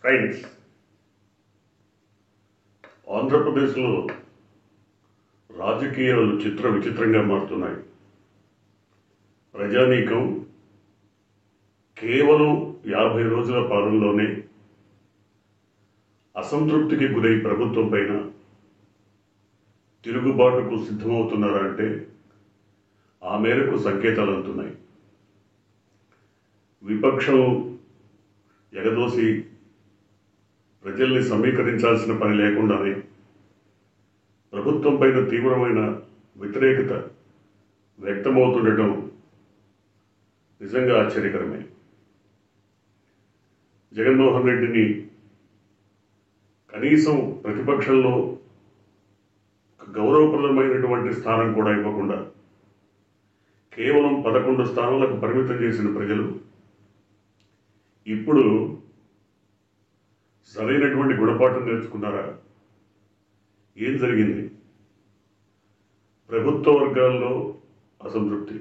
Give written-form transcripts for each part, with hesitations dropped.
Friends, ఆంధ్రప్రదేశ్లో రాజకీయాలు విచిత్రంగా మారుతున్నాయి. ప్రజానీకం కేవలం 50 రోజుల పాలనలోనే అసంతృప్తికి గురై ప్రభుత్వం పైన తిరుగుబాటుకు సిద్ధమవుతున్నారా అంటే ఆ మేరకు సంకేతాలు అందుతున్నాయి. విపక్షం ఎగదోసి ప్రజల్ని సమీకరించాల్సిన పని లేకుండానే ప్రభుత్వం పైన తీవ్రమైన వ్యతిరేకత వ్యక్తమవుతుండటం నిజంగా ఆశ్చర్యకరమే. జగన్మోహన్ రెడ్డిని కనీసం ప్రతిపక్షంలో గౌరవప్రదమైనటువంటి స్థానం కూడా ఇవ్వకుండా కేవలం 11 స్థానాలకు పరిమితం చేసిన ప్రజలు ఇప్పుడు సరైనటువంటి గుణపాఠం నేర్చుకున్నారా? ఏం జరిగింది? ప్రభుత్వ వర్గాల్లో అసంతృప్తి,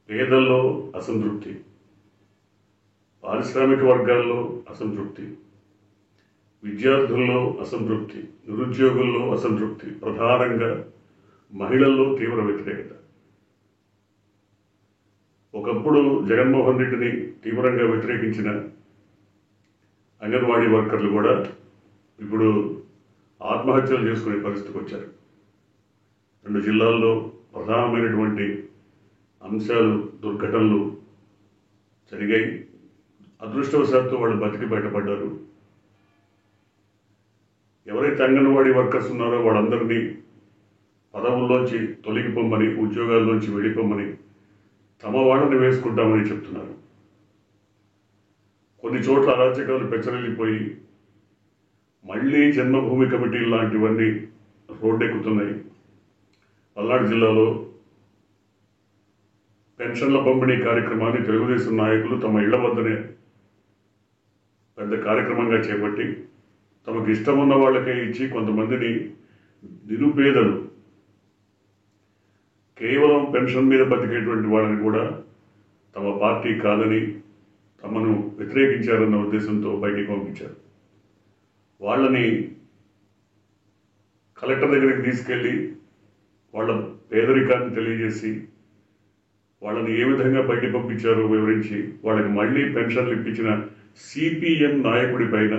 పేదల్లో అసంతృప్తి, పారిశ్రామిక వర్గాల్లో అసంతృప్తి, విద్యార్థుల్లో అసంతృప్తి, నిరుద్యోగుల్లో అసంతృప్తి, ప్రధానంగా మహిళల్లో తీవ్ర వ్యతిరేకత. ఒకప్పుడు జగన్మోహన్ రెడ్డిని తీవ్రంగా వ్యతిరేకించిన అంగన్వాడీ వర్కర్లు కూడా ఇప్పుడు ఆత్మహత్యలు చేసుకునే పరిస్థితికి వచ్చారు. 2 జిల్లాల్లో ప్రధానమైనటువంటి అంశాలు, దుర్ఘటనలు జరిగాయి. అదృష్టవశాత్తు వాళ్ళు బతికి బయటపడ్డారు. ఎవరైతే అంగన్వాడీ వర్కర్స్ ఉన్నారో వాళ్ళందరినీ పదవుల్లోంచి తొలగిపోమని, ఉద్యోగాల్లోంచి వెళ్ళిపోమని తమ వాళ్ళని వేసుకుంటామని చెప్తున్నారు. కొన్ని చోట్ల అరాచకాలు పెచ్చరిల్లిపోయి మళ్లీ జన్మభూమి కమిటీలు లాంటివన్నీ రోడ్డెక్కుతున్నాయి. పల్నాడు జిల్లాలో పెన్షన్ల పంపిణీ కార్యక్రమాన్ని తెలుగుదేశం నాయకులు తమ ఇళ్ల వద్దనే పెద్ద కార్యక్రమంగా చేపట్టి తమకు ఇష్టమున్న వాళ్ళకే ఇచ్చి కొంతమందిని నిరుపేదలు కేవలం పెన్షన్ మీద బతికేటువంటి వాళ్ళని కూడా తమ పార్టీ కాదని తమను వ్యతిరేకించారన్న ఉద్దేశంతో బయటికి పంపించారు. వాళ్ళని కలెక్టర్ దగ్గరికి తీసుకెళ్లి వాళ్ళ పేదరికాన్ని తెలియజేసి వాళ్ళని ఏ విధంగా బయటికి పంపించారో వివరించి వాళ్ళకి మళ్లీ పెన్షన్లు ఇప్పించిన సిపిఎం నాయకుడి పైన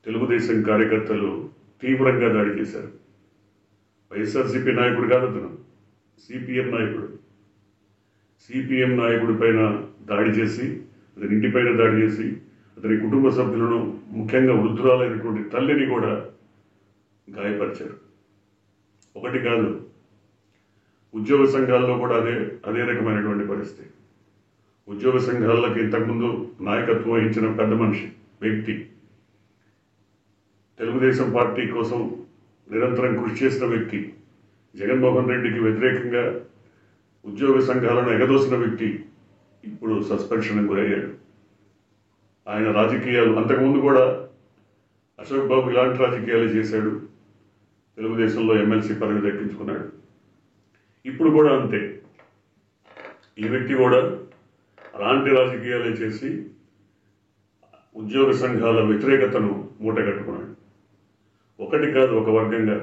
తెలుగుదేశం కార్యకర్తలు తీవ్రంగా దాడి చేశారు. వైఎస్ఆర్సీపీ నాయకుడు కాదు అతను, సిపిఎం నాయకుడు. సిపిఎం నాయకుడి పైన దాడి చేసి, అతని ఇంటిపైన దాడి చేసి, అతని కుటుంబ సభ్యులను, ముఖ్యంగా వృద్ధురాలైనటువంటి తల్లిని కూడా గాయపరిచారు. ఒకటి కాదు, ఉద్యోగ సంఘాల్లో కూడా అదే రకమైనటువంటి పరిస్థితి. ఉద్యోగ సంఘాలకి ఇంతకుముందు నాయకత్వం వహించిన పెద్ద మనిషి, వ్యక్తి, తెలుగుదేశం పార్టీ కోసం నిరంతరం కృషి చేసిన వ్యక్తి, జగన్మోహన్ రెడ్డికి వ్యతిరేకంగా ఉద్యోగ సంఘాలను ఎగదోసిన వ్యక్తి ఇప్పుడు సస్పెన్షన్ గురయ్యాడు. ఆయన రాజకీయాలు అంతకుముందు కూడా అశోక్ బాబు ఇలాంటి రాజకీయాలు చేశాడు. తెలుగుదేశంలో ఎమ్మెల్సీ పదవి దక్కించుకున్నాడు. ఇప్పుడు కూడా అంతే, ఈ వ్యక్తి కూడా అలాంటి రాజకీయాలే చేసి ఉద్యోగ సంఘాల వ్యతిరేకతను మూటగట్టుకున్నాడు. ఒకటి కాదు, ఒక వర్గంగా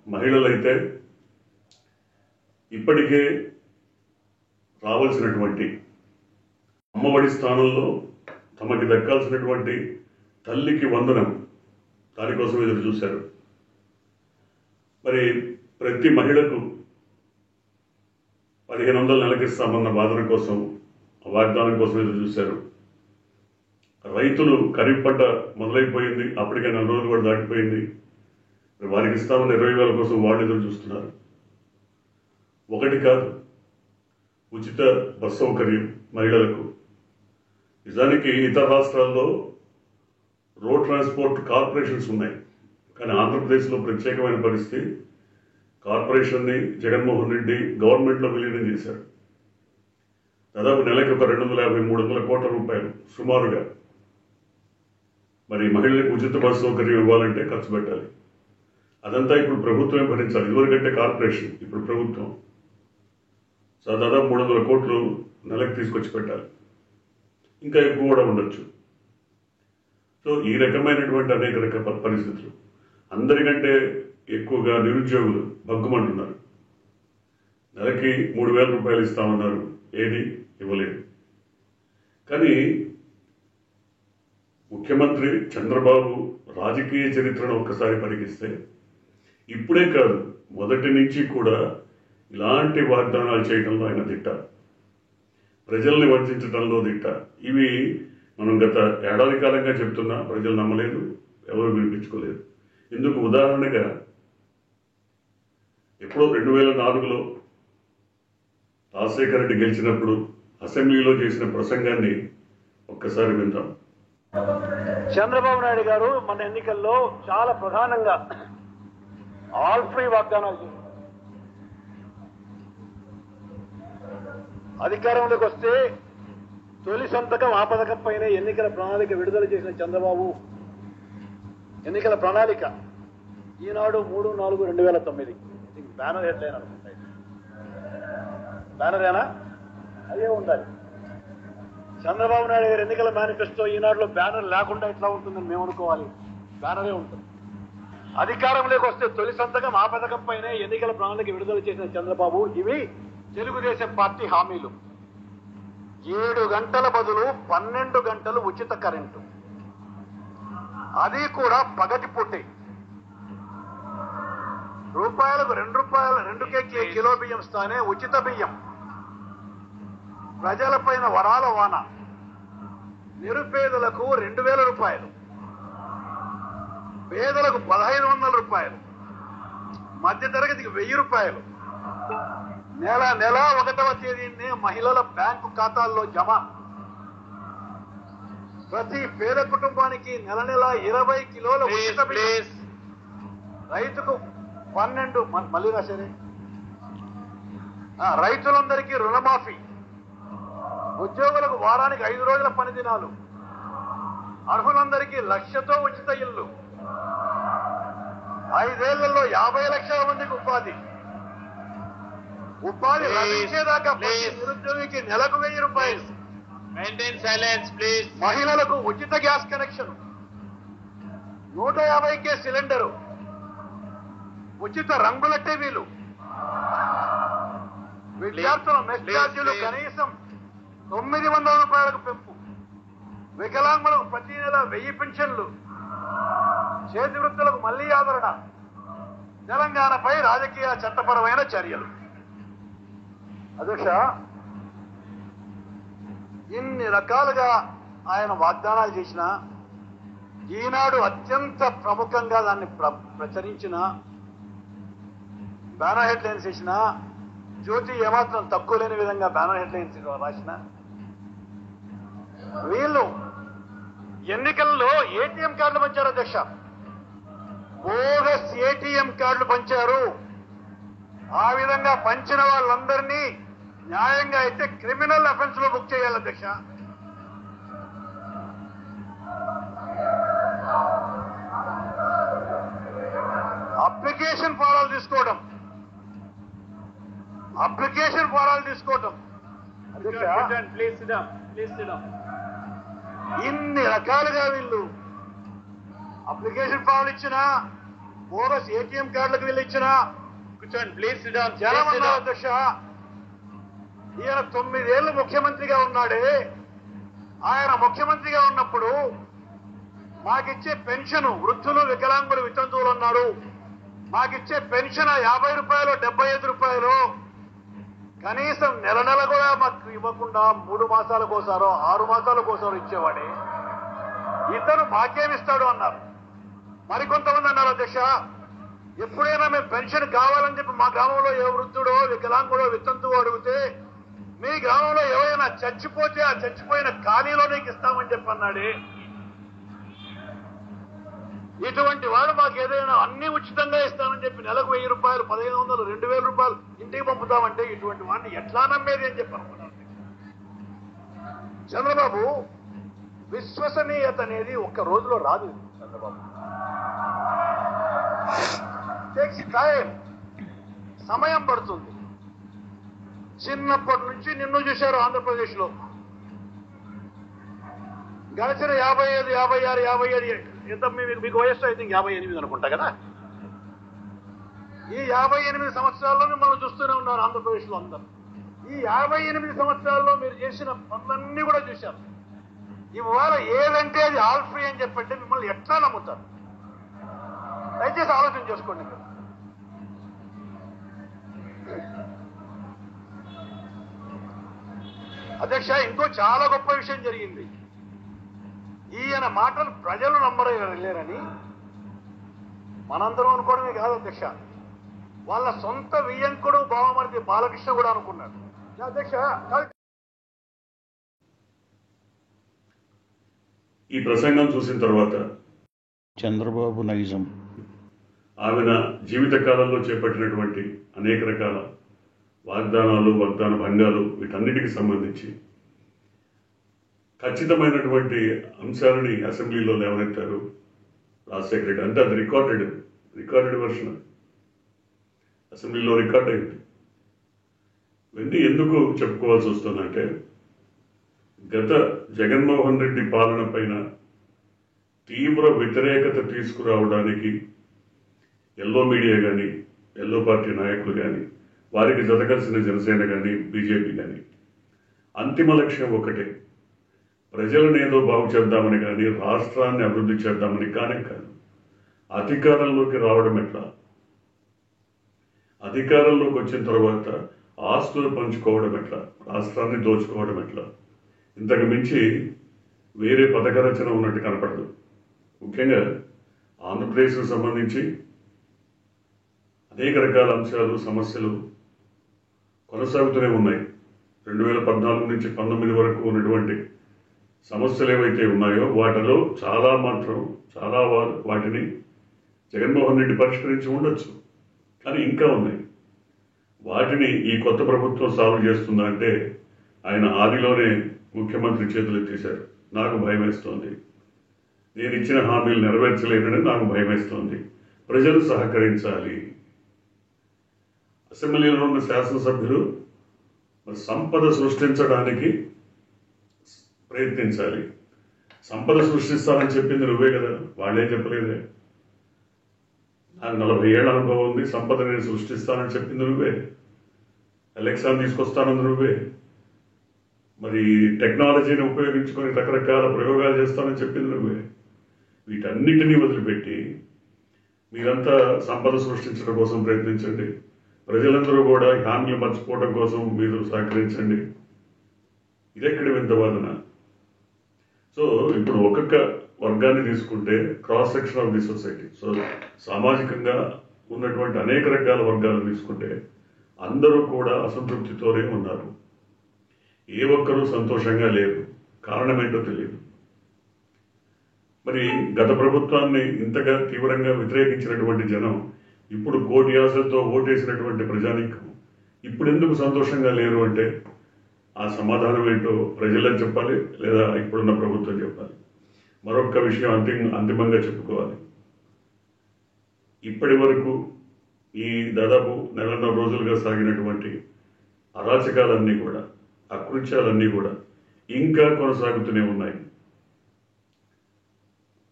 మహిళలైతే ఇప్పటికే రావాల్సినటువంటి అమ్మఒడి స్థానంలో తమకి దక్కాల్సినటువంటి తల్లికి వందనం దానికోసం ఎదురు చూశారు. మరి ప్రతి మహిళకు 1500 నెలకిస్తామన్న వాదన కోసం, వాగ్దానం కోసం ఎదురు చూశారు. రైతులు ఖరీఫ్ పంట మొదలైపోయింది, అప్పటికే 4 రోజులు కూడా దాటిపోయింది. వారికి ఇస్తామన్న 20,000 కోసం వాళ్ళు ఎదురు చూస్తున్నారు. ఒకటి కాదు, ఉచిత బస్ సౌకర్యం మహిళలకు. నిజానికి ఇతర రాష్ట్రాల్లో రోడ్ ట్రాన్స్పోర్ట్ కార్పొరేషన్స్ ఉన్నాయి, కానీ ఆంధ్రప్రదేశ్లో ప్రత్యేకమైన పరిస్థితి. కార్పొరేషన్ని జగన్మోహన్ రెడ్డి గవర్నమెంట్లో విలీనం చేశారు. దాదాపు నెలకి ఒక 250-300 కోట్ల రూపాయలు సుమారుగా. మరి మహిళలకు ఉచిత బస్ సౌకర్యం ఇవ్వాలంటే ఖర్చు పెట్టాలి. అదంతా ఇప్పుడు ప్రభుత్వమే భరించాలి. ఇదివరకంటే కార్పొరేషన్, ఇప్పుడు ప్రభుత్వం. దాదాపు 300 కోట్లు నెలకు తీసుకొచ్చి పెట్టాలి. ఇంకా ఎక్కువ కూడా ఉండొచ్చు. సో ఈ రకమైనటువంటి అనేక రకాల పరిస్థితులు, అందరికంటే ఎక్కువగా నిరుద్యోగులు భగ్గుమంటున్నారు. నెలకి 3,000 రూపాయలు ఇస్తామన్నారు, ఏది ఇవ్వలేదు. కానీ ముఖ్యమంత్రి చంద్రబాబు రాజకీయ చరిత్రను ఒక్కసారి పరిగిస్తే ఇప్పుడే కాదు, మొదటి నుంచి కూడా ఇలాంటి వాగ్దానాలు చేయడంలో ఆయన దిట్ట, ప్రజల్ని వంచడంలో దిట్ట. ఇవి మనం గత ఏడాది కాలంగా చెప్తున్నా, ప్రజలు నమ్మలేదు, ఎవరు వినిపించుకోలేదు. ఇందుకు ఉదాహరణగా ఎప్పుడో 2004లో రాజశేఖర రెడ్డి గెలిచినప్పుడు అసెంబ్లీలో చేసిన ప్రసంగాన్ని ఒక్కసారి విందాం. చంద్రబాబు నాయుడు గారు మన ఎన్నికల్లో చాలా ప్రధానంగా ఆల్ ఫ్రీ వాగ్దానాలు చేశారు. అధికారంలోకి వస్తే తొలి సంతకం ఆ పథకం పైన ఎన్నికల ప్రణాళిక విడుదల చేసిన చంద్రబాబు ఎన్నికల ప్రణాళిక ఈనాడు 3/4/2009 బ్యానర్ హెడ్లైన్ అనుకుంటా. బ్యానరేనా? అదే ఉండాలి. చంద్రబాబు నాయుడు గారి ఎన్నికల మేనిఫెస్టో ఈనాడులో బ్యానర్ లేకుండా ఎట్లా ఉంటుందని మేము అనుకోవాలి. బ్యానరే ఉంటుంది. అధికారంలోకి వస్తే తొలి సంతకం ఆ పథకం పైన ఎన్నికల ప్రణాళిక విడుదల చేసిన చంద్రబాబు ఇవి తెలుగుదేశం పార్టీ హామీలు. 7 గంటల బదులు 12 గంటలు ఉచిత కరెంటు, అది కూడా పగటి పూటే. రూపాయలకు 2 రూపాయలు 2 కిలో బియ్యం స్థానే ఉచిత బియ్యం. ప్రజలపైన వరాల వాన. నిరుపేదలకు 2,000 రూపాయలు, పేదలకు 1,500 రూపాయలు, మధ్యతరగతికి 1,000 రూపాయలు. నెల 1వ తేదీనే మహిళల బ్యాంకు ఖాతాల్లో జమ. ప్రతి పేద కుటుంబానికి నెల 20 కిలోల ఉచిత బియ్యం. రైతుకు 12 మళ్ళీ రాశారే. రైతులందరికీ రుణమాఫీ. ఉద్యోగులకు వారానికి 5 రోజుల పని దినాలు. అర్హులందరికీ 1,00,000తో ఉచిత ఇల్లు. 5 ఏళ్లలో 50 లక్షల మందికి ఉపాధి లభించేదాకా నిరుద్యోగికి నెలకు 1,000 రూపాయలు. Maintain silence please. మహిళలకు ఉచిత గ్యాస్ కనెక్షన్, 150కే సిలిండరు, ఉచిత రంగుల టీవీలు. విద్యార్థుల మెస్ ఛార్జీలు కనీసం 900 రూపాయలకు పెంపు. వికలాంగులకు ప్రతి నెల 1000 పెన్షన్లు. చేతి వృత్తులకు మళ్లీ ఆదరణ. తెలంగాణపై రాజకీయ చట్టపరమైన చర్యలు. అధ్యక్ష, ఇన్ని రకాలుగా ఆయన వాగ్దానాలు చేసిన, ఈనాడు అత్యంత ప్రముఖంగా దాన్ని ప్రచురించిన, బ్యానర్ హెడ్లైన్స్ చేసిన, జ్యోతి ఏమాత్రం తక్కువ లేని విధంగా బ్యానర్ హెడ్లైన్స్ రాసిన వీళ్ళు ఎన్నికల్లో ఏటీఎం కార్డులు పంచారు. అధ్యక్ష, బోగస్ ఏటీఎం కార్డులు పంచారు. ఆ విధంగా పంచిన వాళ్ళందరినీ న్యాయంగా అయితే క్రిమినల్ అఫెన్స్ లో బుక్ చేయాలి. అధ్యక్ష, అప్లికేషన్ ఫారాలు తీసుకోవడం. ఇన్ని రకాలుగా వీళ్ళు అప్లికేషన్ ఫారాలు ఇచ్చినా, బోగస్ ఏటీఎం కార్డులకు వీళ్ళు ఇచ్చినా చాలా అధ్యక్ష. ఈయన 9 ఏళ్లు ముఖ్యమంత్రిగా ఉన్నాడే. ఆయన ముఖ్యమంత్రిగా ఉన్నప్పుడు మాకిచ్చే పెన్షన్, వృద్ధులు, వికలాంగులు, వితంతువులు ఉన్నారు, మాకిచ్చే పెన్షన్ 50 రూపాయలు, 75 రూపాయలు, కనీసం నెల కూడా మాకు ఇవ్వకుండా 3 మాసాలకోసారో 6 మాసాలకోసారో ఇచ్చేవాడే. ఇతను మాకేమిస్తాడు అన్నారు. మరికొంతమంది అన్నారు అధ్యక్ష, ఎప్పుడైనా మేము పెన్షన్ కావాలని చెప్పి మా గ్రామంలో ఏ వృద్ధుడో, వికలాంగుడో, వితంతువో అడిగితే, మీ గ్రామంలో ఎవరైనా చచ్చిపోతే ఆ చచ్చిపోయిన ఖాళీలో నీకు ఇస్తామని చెప్పి అన్నాడే. ఇటువంటి వాడు మాకు ఏదైనా అన్ని ఉచితంగా ఇస్తామని చెప్పి నెలకు 1,000 రూపాయలు, 1,500, 2,000 రూపాయలు ఇంటికి పంపుతామంటే ఇటువంటి వాడిని ఎట్లా నమ్మేది అని చెప్పి అనుకున్నాను. చంద్రబాబు విశ్వసనీయత అనేది ఒక్క రోజులో రాదు. చంద్రబాబు టేక్స్ టైం, సమయం పడుతుంది. చిన్నప్పటి నుంచి నిన్ను చూశారు ఆంధ్రప్రదేశ్ లో. గడిచిన 55, 56, 57 ఎంత మీకు వయస్సు ఐ థింక్ 58 అనుకుంటా కదా. ఈ 58 సంవత్సరాల్లో మిమ్మల్ని చూస్తూనే ఉన్నారు ఆంధ్రప్రదేశ్లో అందరూ. ఈ 58 సంవత్సరాల్లో మీరు చేసిన పనులన్నీ కూడా చూశారు. ఇవాళ ఏదంటే అది ఆల్ ఫ్రీ అని చెప్పంటే మిమ్మల్ని ఎట్లా నమ్ముతారు? దయచేసి ఆలోచన చేసుకోండి. అధ్యక్ష, ఇంకో చాలా గొప్ప విషయం జరిగింది. ఈయన మాటలు ప్రజలు నమ్మలేరని మనందరం అనుకోవడమే కాదు అధ్యక్ష, వాళ్ళ సొంత వియ్యంకుడు బావమరిది బాలకృష్ణ కూడా అనుకున్నాడు. అధ్యక్ష, ఈ ప్రసంగం చూసిన తర్వాత చంద్రబాబు నైజం, ఆమెన జీవితకాలంలో చేపట్టినటువంటి అనేక రకాల వాగ్దానాలు, వాగ్దాన భంగాలు, వీటన్నిటికి సంబంధించి ఖచ్చితమైనటువంటి అంశాలని అసెంబ్లీలో లేవనెత్తారు రాజశేఖర రెడ్డి. అంటే అది రికార్డెడ్ వర్షన్ అసెంబ్లీలో రికార్డ్ అయింది. ఇవన్నీ ఎందుకు చెప్పుకోవాల్సి వస్తుందంటే, గత జగన్మోహన్ రెడ్డి పాలన పైన తీవ్ర వ్యతిరేకత తీసుకురావడానికి ఎల్లో మీడియా కానీ, ఎల్లో పార్టీ నాయకులు కానీ, వారికి జతకలిసిన జనసేన కానీ, బీజేపీ కానీ అంతిమ లక్ష్యం ఒకటే, ప్రజలను ఏదో బాగు చేద్దామని కానీ, రాష్ట్రాన్ని అభివృద్ధి చేద్దామని కానే కాదు. అధికారంలోకి రావడం ఎట్లా, అధికారంలోకి వచ్చిన తర్వాత ఆస్తులు పంచుకోవడం ఎట్లా, రాష్ట్రాన్ని దోచుకోవడం ఎట్లా, ఇంతకు మించి వేరే పథక రచన ఉన్నట్టు కనపడదు. ముఖ్యంగా ఆంధ్రప్రదేశ్కు సంబంధించి అనేక రకాల అంశాలు, సమస్యలు కొనసాగుతూనే ఉన్నాయి. 2014 నుంచి 19 వరకు ఉన్నటువంటి సమస్యలు ఏవైతే ఉన్నాయో వాటిలో చాలా వాటిని జగన్మోహన్ రెడ్డి పరిష్కరించి ఉండొచ్చు, కానీ ఇంకా ఉన్నాయి. వాటిని ఈ కొత్త ప్రభుత్వం సాల్వ్ చేస్తుందా అంటే ఆయన ఆదిలోనే ముఖ్యమంత్రి చేతులు ఎత్తేశారు. నాకు భయం వేస్తోంది, నేను ఇచ్చిన హామీలు నెరవేర్చలేనని నాకు భయం వేస్తోంది, ప్రజలు సహకరించాలి. అసెంబ్లీలో ఉన్న శాసనసభ్యులు సంపద సృష్టించడానికి ప్రయత్నించాలి. సంపద సృష్టిస్తానని చెప్పింది నువ్వే కదా, వాళ్ళేం చెప్పలేదే. నాకు 40 ఏళ్ల అనుభవం ఉంది, సంపద నేను సృష్టిస్తానని చెప్పింది నువ్వే. ఎలక్షన్ తీసుకొస్తానని నువ్వే. మరి టెక్నాలజీని ఉపయోగించుకొని రకరకాల ప్రయోగాలు చేస్తానని చెప్పింది నువ్వే. వీటన్నిటినీ వదిలిపెట్టి మీరంతా సంపద సృష్టించడం కోసం ప్రయత్నించండి, ప్రజలందరూ కూడా హామీలు మర్చిపోవడం కోసం మీరు సహకరించండి. ఇదెక్కడి వింత వాదన? సో ఇప్పుడు ఒక్కొక్క వర్గాన్ని తీసుకుంటే, cross section of the society, so సామాజికంగా ఉన్నటువంటి అనేక రకాల వర్గాలను తీసుకుంటే అందరూ కూడా అసంతృప్తితోనే ఉన్నారు. ఏ ఒక్కరూ సంతోషంగా లేరు. కారణం ఏంటో తెలియదు. మరి గత ప్రభుత్వాన్ని ఇంతగా తీవ్రంగా వ్యతిరేకించినటువంటి జనం, ఇప్పుడు కోటి ఆశలతో ఓటేసినటువంటి ప్రజానీకం ఇప్పుడు ఎందుకు సంతోషంగా లేరు అంటే ఆ సమాధానం ఏంటో ప్రజలకు చెప్పాలి, లేదా ఇప్పుడున్న ప్రభుత్వం చెప్పాలి. మరొక విషయం అంతిమంగా చెప్పుకోవాలి. ఇప్పటి వరకు ఈ దాదాపు 1.5 రోజులుగా సాగినటువంటి అరాచకాలన్నీ కూడా, అకృత్యాలన్నీ కూడా ఇంకా కొనసాగుతూనే ఉన్నాయి.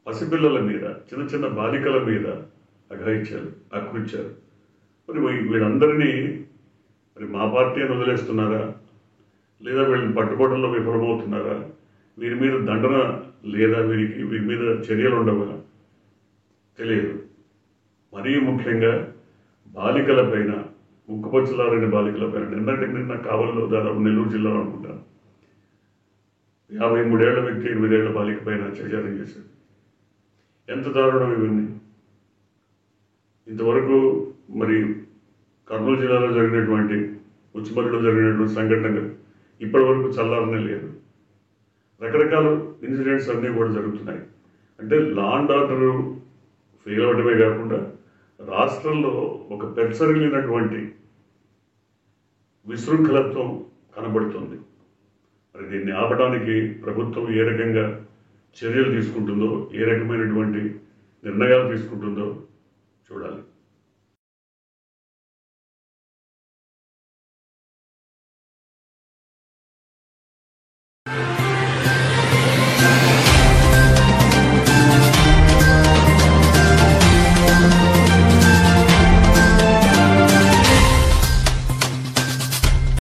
పసిపిల్లల మీద, చిన్న చిన్న బాలికల మీద అఘాయిత్యాలు, అకృత్యాలు. మరి వీళ్ళందరినీ మరి మా పార్టీ అని వదిలేస్తున్నారా, లేదా వీళ్ళని పట్టుకోవడంలో విఫలమవుతున్నారా, వీరి మీద దండన లేదా, వీరి మీద చర్యలు ఉండవా తెలియదు. మరీ ముఖ్యంగా బాలికల పైన, ముక్కుపచ్చలారని బాలికల పైన నిన్న కావల్లో, దాదాపు నెల్లూరు జిల్లాలో అనుకుంటాను, 53 ఏళ్ల వ్యక్తి 8 ఏళ్ల బాలిక పైన అత్యాచారం చేశాడు. ఎంత దారుణం ఇవన్నీ! ఇంతవరకు మరి కర్నూలు జిల్లాలో జరిగినటువంటి, ఉచ్చిమల్లిలో జరిగినటువంటి సంఘటన ఇప్పటి వరకు చల్లారనే లేదు. రకరకాల ఇన్సిడెంట్స్ అన్నీ కూడా జరుగుతున్నాయి. అంటే లా అండ్ ఆర్డర్ ఫెయిల్ అవ్వడమే కాకుండా రాష్ట్రంలో ఒక పెచ్చరిల్లినటువంటి విశృంఖలత్వం కనబడుతుంది. మరి దీన్ని ఆపడానికి ప్రభుత్వం ఏ రకంగా చర్యలు తీసుకుంటుందో, ఏ రకమైనటువంటి నిర్ణయాలు తీసుకుంటుందో చూడాలి.